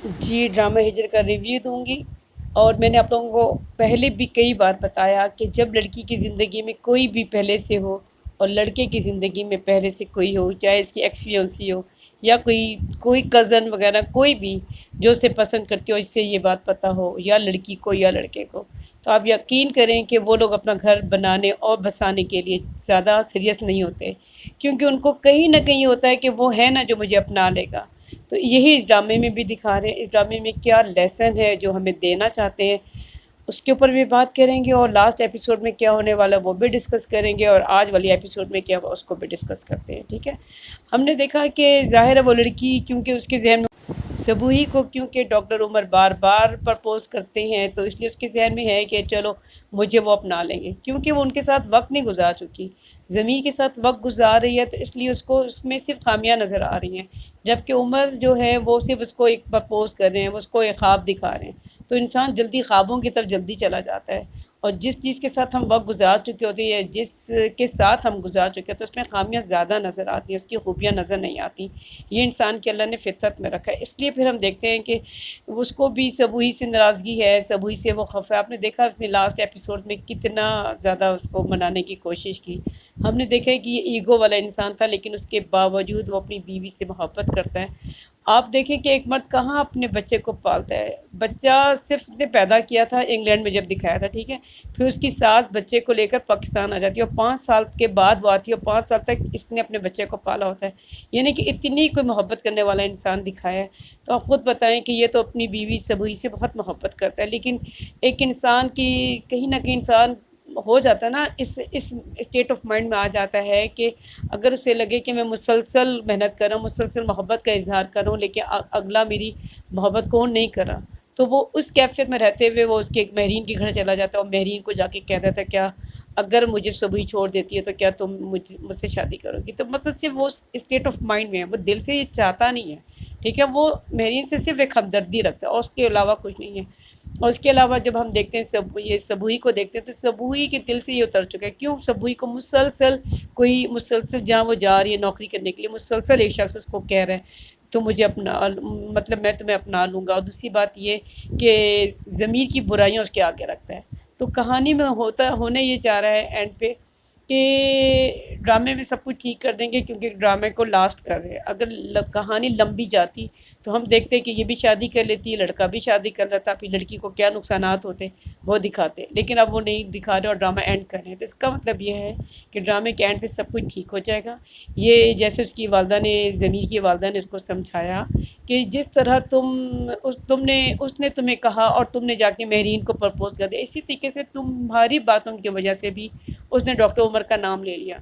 जी, drama हिजर का review दूँगी। और मैंने आप लोगों को पहले भी कई बार बताया कि जब लड़की की ज़िंदगी में कोई भी पहले से हो और लड़के की ज़िंदगी में पहले से कोई हो, चाहे उसकी एक्स फियांसी हो या कोई कोई कज़न वगैरह, कोई भी जो उसे पसंद करती हो, इससे ये बात पता हो, या लड़की को या लड़के को, तो आप यकीन करें कि वो लोग अपना घर बनाने और बसाने के लिए ज़्यादा सीरियस नहीं होते, क्योंकि उनको कहीं न कहीं होता है कि वो है ना जो मुझे अपना लेगा। तो यही इस ड्रामे में भी दिखा रहे हैं। इस ड्रामे में क्या लेसन है जो हमें देना चाहते हैं, उसके ऊपर भी बात करेंगे, और लास्ट एपिसोड में क्या होने वाला है वो भी डिस्कस करेंगे, और आज वाली एपिसोड में क्या हुआ उसको भी डिस्कस करते हैं। ठीक है। हमने देखा कि ज़ाहिर है वो लड़की, क्योंकि उसके जहन में सबूही को, क्योंकि डॉक्टर उमर बार बार प्रपोज करते हैं, तो इसलिए उसके जहन में है कि चलो मुझे वो अपना लेंगे, क्योंकि वो उनके साथ वक्त नहीं गुजार चुकी, ज़मीर के साथ वक्त गुजार रही है, तो इसलिए उसको उसमें सिर्फ खामियां नज़र आ रही हैं। जबकि उमर जो है वो सिर्फ उसको एक प्रपोज कर रहे हैं, वो उसको एक ख्वाब दिखा रहे हैं। तो इंसान जल्दी ख्वाबों की तरफ जल्दी चला जाता है, और जिस चीज़ के साथ हम वक्त गुजार चुके होते हैं, जिस के साथ हम गुजार चुके हैं, तो उसमें खामियां ज़्यादा नज़र आती हैं, उसकी खूबियाँ नज़र नहीं आती। ये इंसान के अल्लाह ने फितरत में रखा है। इसलिए फिर हम देखते हैं कि उसको भी सबूही से नाराज़गी है, सबूही से वो खफ़ा है। आपने देखा अपने लास्ट एपिसोड में कितना ज़्यादा उसको मनाने की कोशिश की। हमने देखा है कि ये ईगो वाला इंसान था, लेकिन उसके बावजूद वो अपनी बीवी से मोहब्बत करता है। आप देखें कि एक मर्द कहाँ अपने बच्चे को पालता है। बच्चा सिर्फ उसने पैदा किया था इंग्लैंड में जब दिखाया था, ठीक है। फिर उसकी सास बच्चे को लेकर पाकिस्तान आ जाती है, और 5 साल के बाद वो आती है, और 5 साल तक इसने अपने बच्चे को पाला होता है। यानी कि इतनी कोई मोहब्बत करने वाला इंसान दिखाया है। तो आप ख़ुद बताएं कि ये तो अपनी बीवी सबूही से बहुत मोहब्बत करता है, लेकिन एक इंसान की कहीं ना कहीं इंसान हो जाता है ना, इस स्टेट ऑफ माइंड में आ जाता है कि अगर उसे लगे कि मैं मुसलसल मेहनत कर रहा हूँ, मुसलसल मोहब्बत का इजहार कर रहा हूँ, लेकिन अगला मेरी मोहब्बत को नहीं कर रहा, तो वो उस कैफियत में रहते हुए वो उसके एक महरीन के घर चला जाता है, और महरीन को जाके कह देता है, क्या अगर मुझे सुबह छोड़ देती है तो क्या तुम मुझसे शादी करोगी। तो मतलब सिर्फ वो स्टेट ऑफ माइंड में है, वो दिल से ये चाहता नहीं है। ठीक है, वो महरीन से सिर्फ एक हमदर्दी रखता है, और उसके अलावा कुछ नहीं है। और इसके अलावा जब हम देखते हैं ये सबूही को देखते हैं, तो सबूही के दिल से ये उतर चुका है। क्यों? सबूही को मुसलसल कोई मुसलसल जहाँ वो जा रही है नौकरी करने के लिए, मुसलसल एक शख्स उसको कह रहा है तो मुझे अपना, मतलब मैं तुम्हें अपना लूँगा। और दूसरी बात ये कि ज़मीर की बुराइयाँ उसके आगे रखता है। तो कहानी में होने ये चाह रहा है एंड पे कि ड्रामे में सब कुछ ठीक कर देंगे, क्योंकि ड्रामे को लास्ट कर रहे हैं। अगर कहानी लंबी जाती तो हम देखते कि ये भी शादी कर लेती, लड़का भी शादी कर लेता, फिर लड़की को क्या नुकसानात होते वो दिखाते, लेकिन अब वो नहीं दिखा रहे और ड्रामा एंड कर रहे हैं। तो इसका मतलब ये है कि ड्रामे के एंड पे सब कुछ ठीक हो जाएगा। ये जैसे उसकी वालदा ने, ज़मीर की वालदा ने उसको समझाया कि जिस तरह उसने तुम्हें कहा और तुमने जाके महरीन को प्रपोज कर दिया, इसी तरीके से तुम्हारी बातों की वजह से भी उसने डॉक्टर उमर का नाम ले लिया।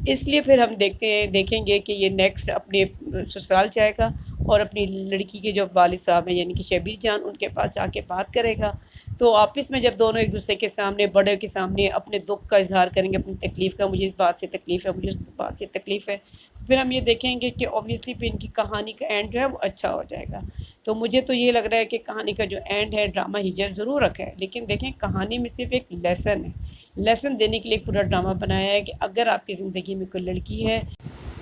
इसलिए फिर हम देखेंगे कि ये नेक्स्ट अपने ससुराल जाएगा, और अपनी लड़की के जो वालिद साहब हैं यानी कि शबीर जान, उनके पास जाके बात करेगा। तो आपस में जब दोनों एक दूसरे के सामने, बड़े के सामने अपने दुख का इजहार करेंगे, अपनी तकलीफ़ का, मुझे इस बात से तकलीफ़ है, मुझे उस बात से तकलीफ़ है, तो फिर हम ये देखेंगे कि ऑब्वियसली फिर इनकी कहानी का एंड जो है वो अच्छा हो जाएगा। तो मुझे तो ये लग रहा है कि कहानी का जो एंड है, ड्रामा हिजर ज़रूर रखा है, लेकिन देखें कहानी में सिर्फ एक लेसन है। लेसन देने के लिए एक पूरा ड्रामा बनाया है कि अगर आपकी ज़िंदगी में कोई लड़की है,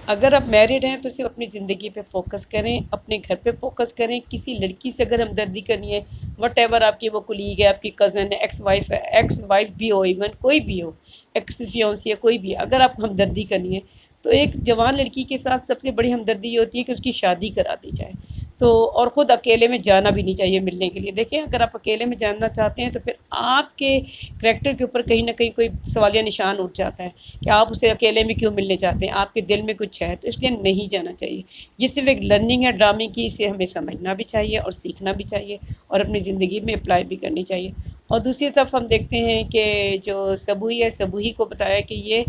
अगर आप मैरिड हैं तो सिर्फ अपनी ज़िंदगी पे फोकस करें, अपने घर पे फोकस करें। किसी लड़की से अगर हमदर्दी करनी है, वट एवर आपकी वो कुलीग है, आपकी कज़न है, एक्स वाइफ भी हो, इवन कोई भी हो, एक्स फियांसी है, कोई भी, अगर आपको हमदर्दी करनी है तो एक जवान लड़की के साथ सबसे बड़ी हमदर्दी ये होती है कि उसकी शादी करा दी जाए। तो और ख़ुद अकेले में जाना भी नहीं चाहिए मिलने के लिए। देखिए, अगर आप अकेले में जानना चाहते हैं तो फिर आपके करैक्टर के ऊपर कहीं ना कहीं कोई सवालिया निशान उठ जाता है कि आप उसे अकेले में क्यों मिलने चाहते हैं, आपके दिल में कुछ है, तो इसलिए नहीं जाना चाहिए। ये सिर्फ एक लर्निंग है ड्रामे की, इसे हमें समझना भी चाहिए और सीखना भी चाहिए, और अपनी ज़िंदगी में अप्लाई भी करनी चाहिए। और दूसरी तरफ हम देखते हैं कि जो सबूही है, सबूही को बताया कि ये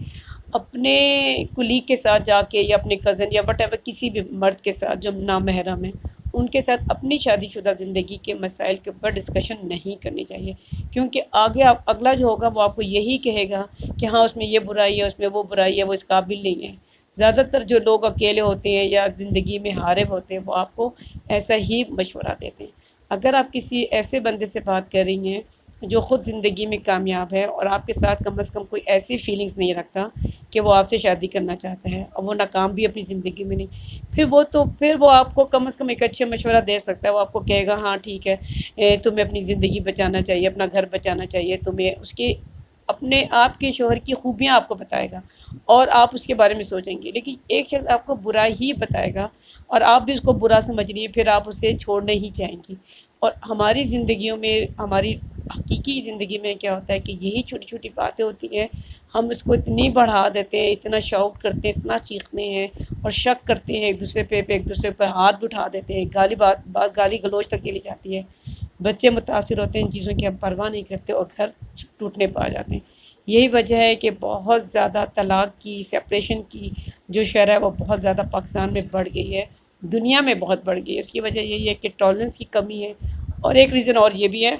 अपने कुलीग के साथ जाके, या अपने कज़न या वट एवर किसी भी मर्द के साथ जो नामहरम है, उनके साथ अपनी शादीशुदा ज़िंदगी के मसाइल के ऊपर डिस्कशन नहीं करनी चाहिए। क्योंकि आगे आप अगला जो होगा वो आपको यही कहेगा कि हाँ उसमें ये बुराई है, उसमें वो बुराई है, वो इस काबिल नहीं है। ज़्यादातर जो लोग अकेले होते हैं या ज़िंदगी में हारिब होते हैं, वो आपको ऐसा ही मशवरा देते हैं। اگر آپ کسی ایسے بندے سے بات کر رہی ہیں جو خود زندگی میں کامیاب ہے اور آپ کے ساتھ کم از کم کوئی ایسی فیلنگز نہیں رکھتا کہ وہ آپ سے شادی کرنا چاہتا ہے اور وہ ناکام بھی اپنی زندگی میں نہیں، پھر وہ آپ کو کم از کم ایک اچھا مشورہ دے سکتا ہے۔ وہ آپ کو کہے گا ہاں ٹھیک ہے، تمہیں اپنی زندگی بچانا چاہیے، اپنا گھر بچانا چاہیے، تمہیں اس کے اپنے آپ کے شوہر کی خوبیاں آپ کو بتائے گا اور آپ اس کے بارے میں سوچیں گے۔ لیکن ایک شخص آپ کو برا ہی بتائے گا اور آپ بھی اس کو برا سمجھ لیے، پھر آپ اسے چھوڑنے ہی چاہیں گی۔ اور ہماری زندگیوں میں، ہماری حقیقی زندگی میں کیا ہوتا ہے کہ یہی چھوٹی چھوٹی باتیں ہوتی ہیں، ہم اس کو اتنی بڑھا دیتے ہیں، اتنا شاؤٹ کرتے ہیں، اتنا چیختے ہیں اور شک کرتے ہیں ایک دوسرے پہ ایک دوسرے پر ہاتھ بھی اٹھا دیتے ہیں، بات گالی گلوچ تک چلی جاتی ہے۔ بچے متاثر ہوتے ہیں، ان چیزوں کی ہم پرواہ نہیں کرتے اور گھر ٹوٹنے پا جاتے ہیں۔ یہی وجہ ہے کہ بہت زیادہ طلاق کی، سیپریشن کی جو شرح ہے وہ بہت زیادہ پاکستان میں بڑھ گئی ہے، دنیا میں بہت بڑھ گئی ہے۔ اس کی وجہ یہی ہے کہ ٹالرنس کی کمی ہے، اور ایک ریزن اور یہ بھی ہے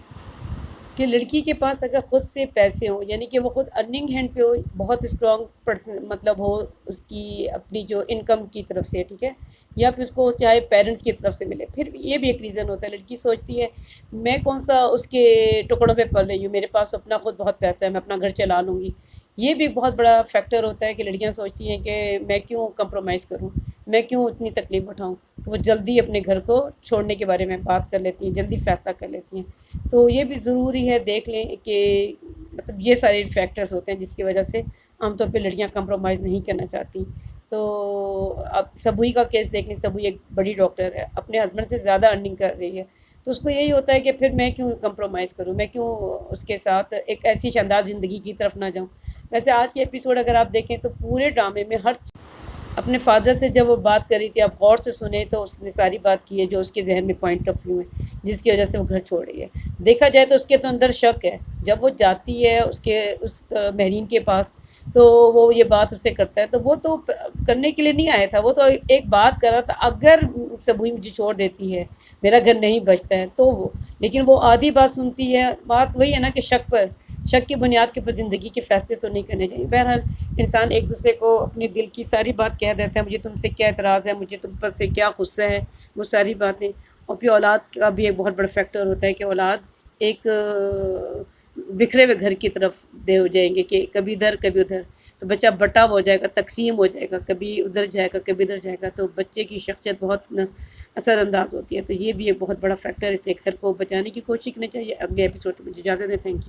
کہ لڑکی کے پاس اگر خود سے پیسے ہوں، یعنی کہ وہ خود ارننگ ہینڈ پہ ہو، بہت اسٹرانگ پرسن مطلب ہو اس کی اپنی جو انکم کی طرف سے، ٹھیک ہے، یا پھر اس کو چاہے پیرنٹس کی طرف سے ملے، پھر یہ بھی ایک ریزن ہوتا ہے۔ لڑکی سوچتی ہے میں کون سا اس کے ٹکڑوں پہ پل رہی ہوں، میرے پاس اپنا خود بہت پیسہ ہے، میں اپنا گھر چلا لوں گی۔ یہ بھی ایک بہت بڑا فیکٹر ہوتا ہے کہ لڑکیاں سوچتی ہیں کہ میں کیوں کمپرومائز کروں، میں کیوں اتنی تکلیف اٹھاؤں، تو وہ جلدی اپنے گھر کو چھوڑنے کے بارے میں بات کر لیتی ہیں، جلدی فیصلہ کر لیتی ہیں۔ تو یہ بھی ضروری ہے دیکھ لیں کہ مطلب یہ سارے فیکٹرز ہوتے ہیں جس کی وجہ سے عام طور پہ لڑکیاں کمپرومائز نہیں کرنا چاہتی۔ تو اب سبوئی کا کیس دیکھ لیں، سبوئی ایک بڑی ڈاکٹر ہے، اپنے ہسبینڈ سے زیادہ ارننگ کر رہی ہے، تو اس کو یہی ہوتا ہے کہ پھر میں کیوں کمپرومائز کروں، میں کیوں اس کے ساتھ ایک ایسی شاندار زندگی کی طرف نہ جاؤں۔ ویسے آج کے ایپیسوڈ اگر آپ دیکھیں تو پورے ڈرامے میں اپنے فادر سے جب وہ بات کری تھی، آپ غور سے سنیں تو اس نے ساری بات کی ہے جو اس کے ذہن میں پوائنٹ آف ویو ہے، جس کی وجہ سے وہ گھر چھوڑ رہی ہے۔ دیکھا جائے تو اس کے تو اندر شک ہے، جب وہ جاتی ہے اس مہرین کے پاس تو وہ یہ بات اس سے کرتا ہے، تو وہ تو کرنے کے لیے نہیں آیا تھا، وہ تو ایک بات کر رہا تھا اگر سبوئی مجھے چھوڑ دیتی ہے، میرا گھر نہیں بچتا ہے تو وہ، لیکن وہ آدھی بات سنتی ہے۔ بات وہی ہے نا کہ شک کی بنیاد کے اوپر زندگی کے فیصلے تو نہیں کرنے چاہیے۔ بہرحال انسان ایک دوسرے کو اپنے دل کی ساری بات کہہ دیتا ہے، مجھے تم سے کیا اعتراض ہے، مجھے تم پر سے کیا غصہ ہے، وہ ساری باتیں۔ اور پھر اولاد کا بھی ایک بہت بڑا فیکٹر ہوتا ہے کہ اولاد ایک بکھرے ہوئے گھر کی طرف دے ہو جائیں گے کہ کبھی ادھر کبھی ادھر، تو بچہ بٹا ہو جائے گا، تقسیم ہو جائے گا، کبھی ادھر جائے گا کبھی ادھر جائے گا، تو بچے کی شخصیت بہت اثر انداز ہوتی ہے۔ تو یہ بھی ایک بہت بڑا فیکٹر ہے، اس لیے گھر کو بچانے کی کوشش کرنی چاہیے۔ اگلے ایپیسوڈ سے مجھے اجازت ہے، تھینک یو۔